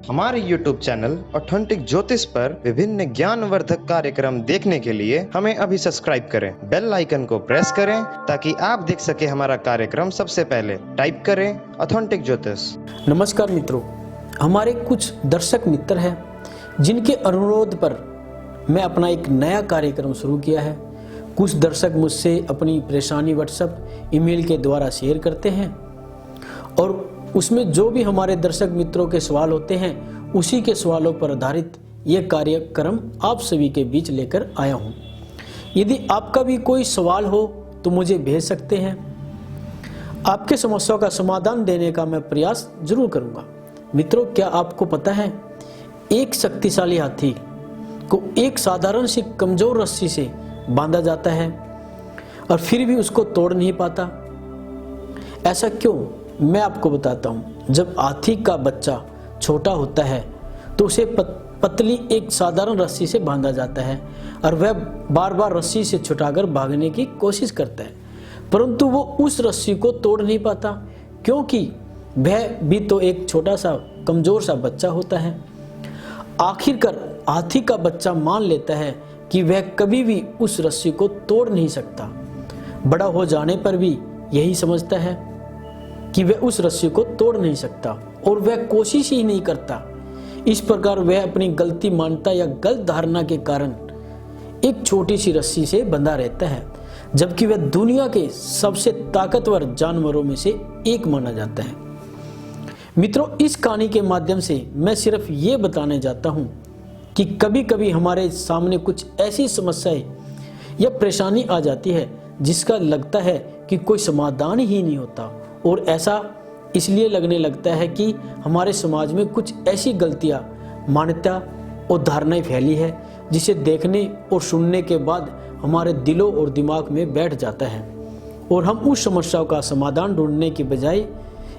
हमारे YouTube channel authentic ज्योतिष पर विभिन्न ज्ञानवर्धक कार्यक्रम देखने के लिए हमें अभी सब्सक्राइब करें। बेल आइकन को प्रेस करें ताकि आप देख सके हमारा कार्यक्रम सबसे पहले। टाइप करें ऑथेंटिक ज्योतिष। नमस्कार मित्रों, हमारे कुछ दर्शक मित्र हैं जिनके अनुरोध पर मैं अपना एक नया कार्यक्रम शुरू किया है। कुछ दर्शक मुझसे अपनी परेशानी व्हाट्सएप ईमेल के द्वारा शेयर करते हैं और उसमें जो भी हमारे दर्शक मित्रों के सवाल होते हैं उसी के सवालों पर आधारित यह कार्यक्रम आप सभी के बीच लेकर आया हूं। यदि आपका भी कोई सवाल हो तो मुझे भेज सकते हैं। आपके समस्याओं का समाधान देने का मैं प्रयास जरूर करूंगा। मित्रों, क्या आपको पता है एक शक्तिशाली हाथी को एक साधारण सी कमजोर रस्सी से बांधा जाता है और फिर भी उसको तोड़ नहीं पाता? ऐसा क्यों, मैं आपको बताता हूं। जब हाथी का बच्चा छोटा होता है तो उसे पतली एक साधारण रस्सी से बांधा जाता है और वह बार बार रस्सी से छुटाकर भागने की कोशिश करता है, परंतु वो उस रस्सी को तोड़ नहीं पाता क्योंकि वह भी तो एक छोटा सा कमजोर सा बच्चा होता है। आखिरकार हाथी का बच्चा मान लेता है कि वह कभी भी उस रस्सी को तोड़ नहीं सकता। बड़ा हो जाने पर भी यही समझता है कि वह उस रस्सी को तोड़ नहीं सकता और वह कोशिश ही नहीं करता। इस प्रकार वह अपनी गलती मानता या गलत धारणा के कारण एक छोटी सी रस्सी से बंधा रहता है, जबकि वह दुनिया के सबसे ताकतवर जानवरों में से एक माना जाता है। मित्रों, इस कहानी के माध्यम से मैं सिर्फ ये बताने जाता हूँ कि कभी कभी हमारे सामने कुछ ऐसी समस्याएं या परेशानी आ जाती है जिसका लगता है कि कोई समाधान ही नहीं होता, और ऐसा इसलिए लगने लगता है कि हमारे समाज में कुछ ऐसी गलतियां, मान्यता और धारणाएं फैली है जिसे देखने और सुनने के बाद हमारे दिलों और दिमाग में बैठ जाता है और हम उस समस्याओं का समाधान ढूंढने के बजाय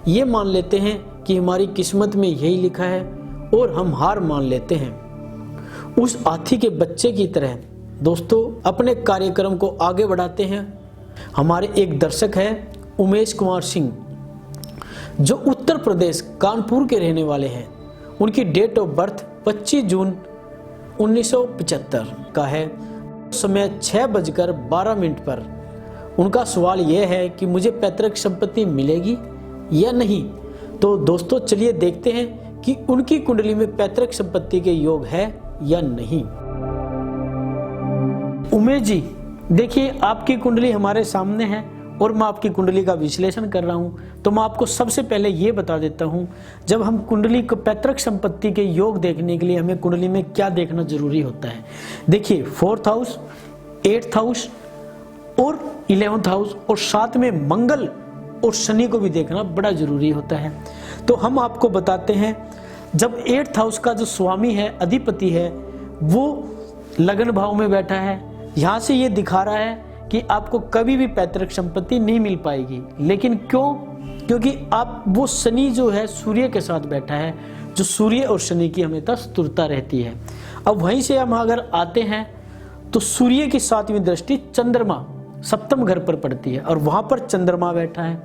ये मान लेते हैं कि हमारी किस्मत में यही लिखा है और हम हार मान लेते हैं। उस हाथी के बच्चे की तरह दोस्तों अपने कार्यक्रम को आगे बढ़ाते हैं। हमारे एक दर्शक है उमेश कुमार सिंह, जो उत्तर प्रदेश कानपुर के रहने वाले हैं। उनकी डेट ऑफ बर्थ 25 जून 1975 का है। समय 6:12 पर उनका सवाल यह है कि मुझे पैतृक संपत्ति मिलेगी या नहीं। तो दोस्तों चलिए देखते हैं कि उनकी कुंडली में पैतृक संपत्ति के योग है या नहीं। उमेश जी, देखिए आपकी कुंडली हमारे सामने है और मैं आपकी कुंडली का विश्लेषण कर रहा हूं। तो मैं आपको सबसे पहले ये बता देता हूं, जब हम कुंडली को पैतृक संपत्ति के योग देखने के लिए हमें कुंडली में क्या देखना जरूरी होता है। देखिए 4th हाउस, 8th हाउस और 11th हाउस और साथ में मंगल और शनि को भी देखना बड़ा जरूरी होता है। तो हम आपको बताते हैं, जब 8th हाउस का जो स्वामी है, अधिपति है, वो लगन भाव में बैठा है। यहाँ से ये दिखा रहा है कि आपको कभी भी पैतृक संपत्ति नहीं मिल पाएगी। लेकिन क्यों? क्योंकि आप वो शनि जो है सूर्य के साथ बैठा है, जो सूर्य और शनि की हमेशा शत्रुता रहती है। अब वहीं से हम अगर आते हैं तो सूर्य की 7वीं दृष्टि चंद्रमा 7म घर पर पड़ती है और वहां पर चंद्रमा बैठा है।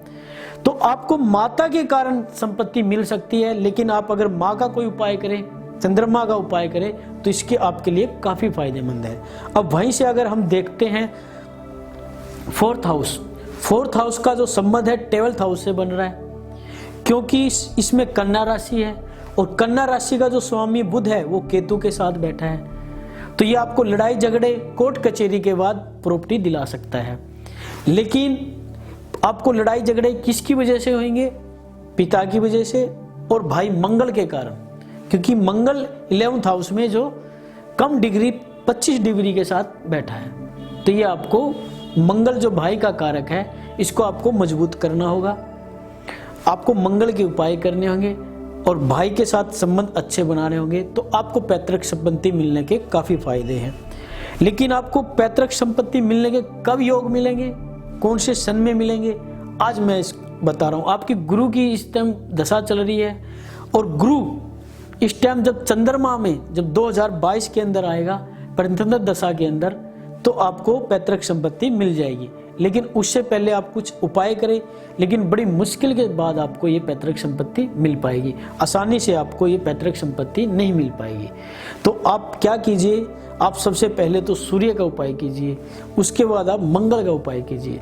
तो आपको माता के कारण संपत्ति मिल सकती है, लेकिन आप अगर माँ का कोई उपाय करें, चंद्रमा का उपाय करें, तो इसके आपके लिए काफी फायदेमंद है। अब वहीं से अगर हम देखते हैं 4th हाउस का जो संबंध है 12th हाउस से बन रहा है, क्योंकि इसमें कन्या राशि है और कन्या राशि का जो स्वामी बुध है वो केतु के साथ बैठा है। तो ये आपको लड़ाई झगड़े, कोर्ट कचहरी के बाद प्रॉपर्टी दिला सकता है। लेकिन आपको लड़ाई झगड़े किसकी वजह से होंगे? पिता की वजह से और भाई मंगल के कारण, क्योंकि मंगल 11th हाउस में जो कम डिग्री 25 डिग्री के साथ बैठा है। तो ये आपको मंगल जो भाई का कारक है, इसको आपको मजबूत करना होगा। आपको मंगल के उपाय करने होंगे और भाई के साथ संबंध अच्छे बनाने होंगे, तो आपको पैतृक संपत्ति मिलने के काफी फायदे हैं। लेकिन आपको पैतृक संपत्ति मिलने के कब योग मिलेंगे, कौन से सन में मिलेंगे, आज मैं बता रहा हूं। आपकी गुरु की इस टाइम दशा चल रही है और गुरु इस टाइम जब चंद्रमा में जब 2022 के अंदर आएगा, प्रथम दशा के अंदर, तो आपको पैतृक संपत्ति मिल जाएगी। लेकिन उससे पहले आप कुछ उपाय करें, लेकिन बड़ी मुश्किल के बाद आपको ये पैतृक संपत्ति मिल पाएगी। आसानी से आपको ये पैतृक संपत्ति नहीं मिल पाएगी। तो आप क्या कीजिए, आप सबसे पहले तो सूर्य का उपाय कीजिए, उसके बाद आप मंगल का उपाय कीजिए।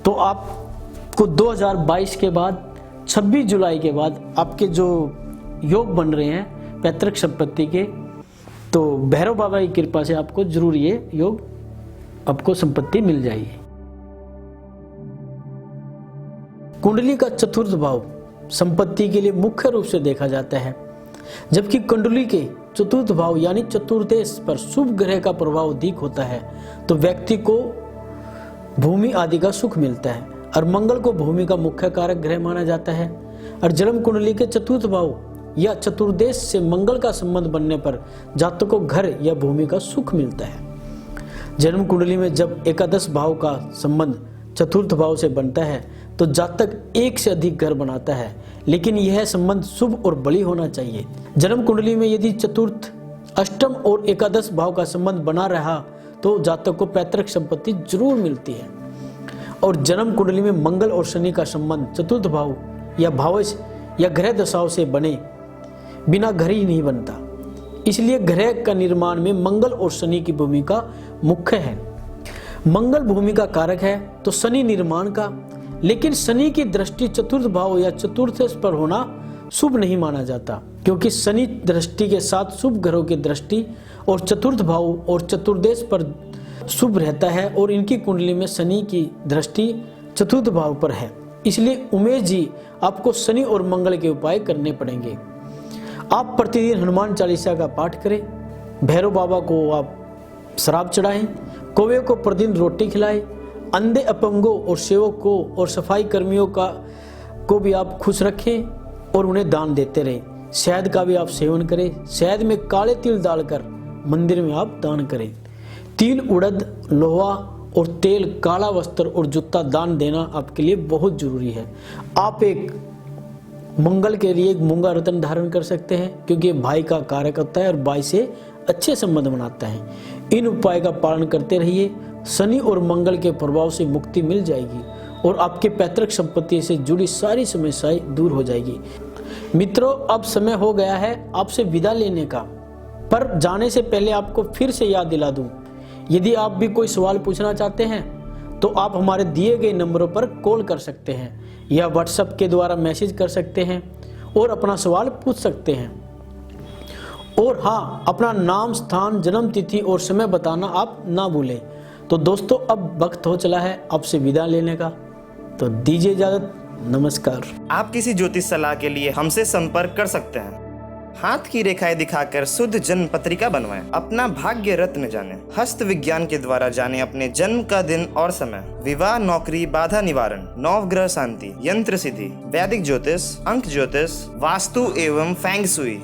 तो आपको 2022 के बाद 26 जुलाई के बाद आपके जो योग बन रहे हैं पैतृक संपत्ति के, तो भैरव बाबा की कृपा से आपको जरूर ये योग, आपको संपत्ति मिल जाएगी। कुंडली का चतुर्थ भाव संपत्ति के लिए मुख्य रूप से देखा जाता है, जबकि कुंडली के चतुर्थ भाव यानी चतुर्देश पर शुभ ग्रह का प्रभाव अधिक होता है तो व्यक्ति को भूमि आदि का सुख मिलता है, और मंगल को भूमि का मुख्य कारक ग्रह माना जाता है। और जन्म कुंडली के चतुर्थ भाव या चतुर्देश से मंगल का संबंध बनने पर जातक को घर या भूमि का सुख मिलता है। जन्म कुंडली में जब एकादश भाव का संबंध चतुर्थ भाव से बनता है तो जातक एक से अधिक घर बनाता है, लेकिन यह संबंध शुभ और बली होना चाहिए। जन्म कुंडली में यदि चतुर्थ, अष्टम और एकादश भाव का संबंध बना रहा तो जातक को पैतृक संपत्ति जरूर मिलती है। और जन्म कुंडली में मंगल और शनि का संबंध चतुर्थ भाव या भावश या ग्रह दशाओं से बने बिना घर ही नहीं बनता, इसलिए ग्रह का निर्माण में मंगल और शनि की भूमिका मुख्य है। मंगल भूमि का कारक है तो शनि निर्माण का, लेकिन शनि की दृष्टि चतुर्थ भाव या चतुर्थ पर होना शुभ नहीं माना जाता, क्योंकि शनि दृष्टि के साथ शुभ ग्रहों की दृष्टि और चतुर्थ भाव और चतुर्देश पर शुभ रहता है, और इनकी कुंडली में शनि की दृष्टि चतुर्थ भाव पर है। इसलिए उमेश जी, आपको शनि और मंगल के उपाय करने पड़ेंगे। आप प्रतिदिन हनुमान चालीसा का पाठ करें, भैरव बाबा को आप शराब चढ़ाएं, कौवे को प्रतिदिन रोटी खिलाएं, अंधे अपंगों और सेवक को और सफाई कर्मियों को भी आप खुश रखें और उन्हें दान देते रहें। शहद का भी आप सेवन करें, शहद में काले तिल डालकर मंदिर में आप दान करें। तिल, उड़द, लोहा और तेल, काला वस्त्र और जूता दान देना आपके लिए बहुत जरूरी है। आप एक मंगल के लिए एक मूंगा रत्न धारण कर सकते हैं, क्योंकि भाई का कारक होता है और भाई से अच्छे संबंध बनाता है। इन उपाय का पालन करते रहिए, शनि और मंगल के प्रभाव से मुक्ति मिल जाएगी और आपके पैतृक संपत्ति से जुड़ी सारी समस्याएं दूर हो जाएगी। मित्रों, अब समय हो गया है आपसे विदा लेने का, पर जाने से पहले आपको फिर से याद दिला दूं, यदि आप भी कोई सवाल पूछना चाहते हैं तो आप हमारे दिए गए नंबरों पर कॉल कर सकते हैं या व्हाट्सएप के द्वारा मैसेज कर सकते हैं और अपना सवाल पूछ सकते हैं। और हाँ, अपना नाम, स्थान, जन्म तिथि और समय बताना आप ना भूलें। तो दोस्तों, अब वक्त हो चला है आपसे विदा लेने का, तो दीजिए इजाजत। नमस्कार। आप किसी ज्योतिष सलाह के लिए हमसे संपर्क कर सकते हैं। हाथ की रेखाएं दिखाकर शुद्ध जन्म पत्रिका बनवाएं, अपना भाग्य रत्न जानें, हस्त विज्ञान के द्वारा जानें अपने जन्म का दिन और समय, विवाह, नौकरी, बाधा निवारण, नवग्रह शांति, यंत्र सिद्धि, वैदिक ज्योतिष, अंक ज्योतिष, वास्तु एवं फेंग शुई।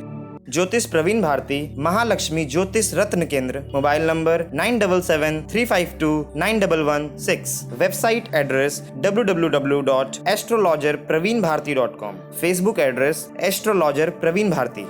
ज्योतिष Praveen Bharti, Mahalakshmi Jyotish Ratna Kendra, mobile number 9773529116, website address www.astrologerpraveenbharti.com, Facebook address astrologer Praveen Bharti.